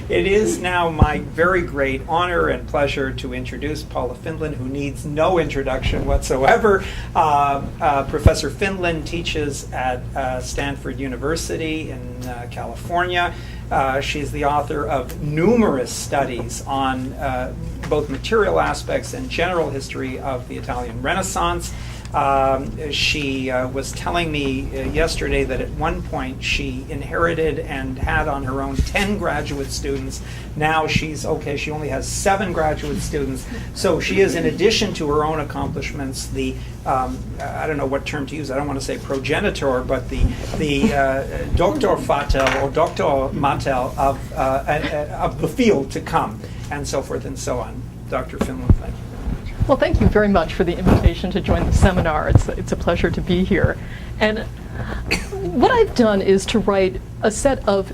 It is now my very great honor and pleasure to introduce Paula Findlin, who needs no introduction whatsoever. Professor Findlin teaches at Stanford University in California. She's the author of numerous studies on both material aspects and general history of the Italian Renaissance. She was telling me yesterday that at one point she inherited and had on her own 10 graduate students. Now she only has 7 graduate students. So she is, in addition to her own accomplishments, the I don't know what term to use. I don't want to say progenitor, but the Doctor Fatel or Doctor Matel of the field to come, and so forth and so on. Dr. Findlin, thank you. Well, thank you very much for the invitation to join the seminar. It's a pleasure to be here. And what I've done is to write a set of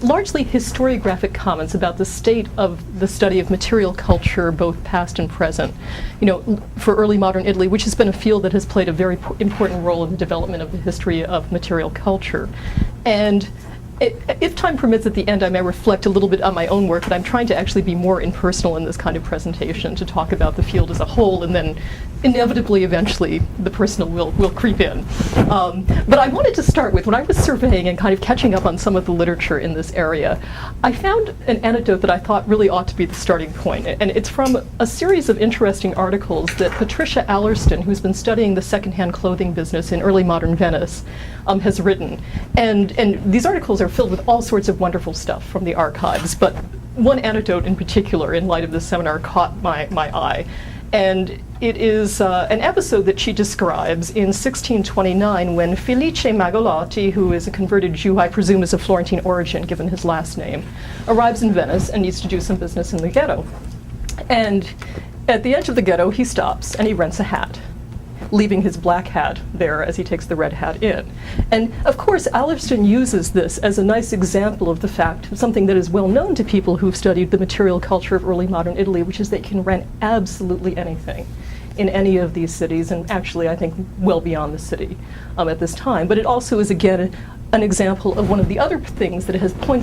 largely historiographic comments about the state of the study of material culture, both past and present, for early modern Italy, which has been a field that has played a very important role in the development of the history of material culture. And if time permits, at the end I may reflect a little bit on my own work, but I'm trying to actually be more impersonal in this kind of presentation, to talk about the field as a whole, and then inevitably, eventually, the personal will creep in. But I wanted to start with, when I was surveying and kind of catching up on some of the literature in this area, I found an anecdote that I thought really ought to be the starting point. And it's from a series of interesting articles that Patricia Allerston, who's been studying the secondhand clothing business in early modern Venice, has written. And these articles are filled with all sorts of wonderful stuff from the archives, but one anecdote in particular, in light of this seminar, caught my eye. And it is an episode that she describes in 1629, when Felice Magalotti, who is a converted Jew, I presume is of Florentine origin given his last name, arrives in Venice and needs to do some business in the ghetto. And at the edge of the ghetto, he stops and he rents a hat, leaving his black hat there as he takes the red hat in. And of course, Allerston uses this as a nice example of the fact, something that is well known to people who've studied the material culture of early modern Italy, which is they can rent absolutely anything in any of these cities, and actually I think well beyond the city at this time. But it also is, again, an example of one of the other points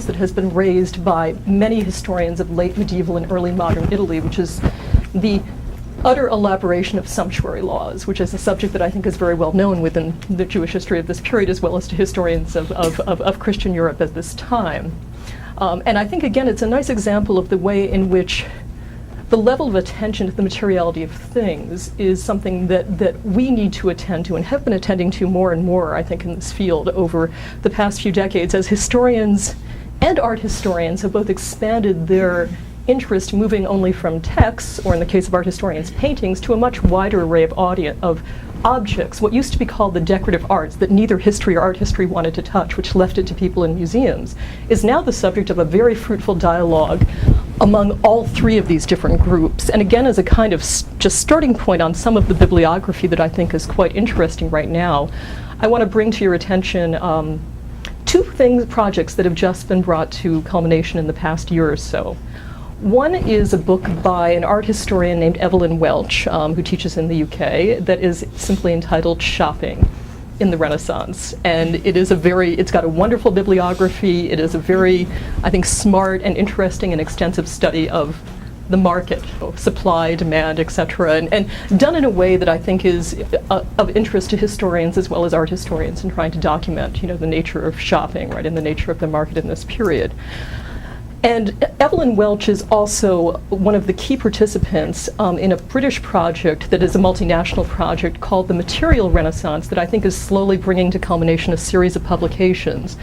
that has been raised by many historians of late medieval and early modern Italy, which is the utter elaboration of sumptuary laws, which is a subject that I think is very well known within the Jewish history of this period, as well as to historians of Christian Europe at this time. And I think, again, it's a nice example of the way in which the level of attention to the materiality of things is something that we need to attend to, and have been attending to more and more, I think, in this field over the past few decades, as historians and art historians have both expanded their interest, moving only from texts, or in the case of art historians, paintings, to a much wider array of objects, what used to be called the decorative arts, that neither history or art history wanted to touch, which left it to people in museums, is now the subject of a very fruitful dialogue among all 3 of these different groups. And again, as a kind of just starting point on some of the bibliography that I think is quite interesting right now, I want to bring to your attention 2 projects that have just been brought to culmination in the past year or so. One is a book by an art historian named Evelyn Welch, who teaches in the UK, that is simply entitled Shopping in the Renaissance. And it's got a wonderful bibliography. It is a very, I think, smart and interesting and extensive study of the market, both supply, demand, etc., and done in a way that I think is of interest to historians as well as art historians in trying to document, the nature of shopping, right, and the nature of the market in this period. And Evelyn Welch is also one of the key participants in a British project that is a multinational project called the Material Renaissance, that I think is slowly bringing to culmination a series of publications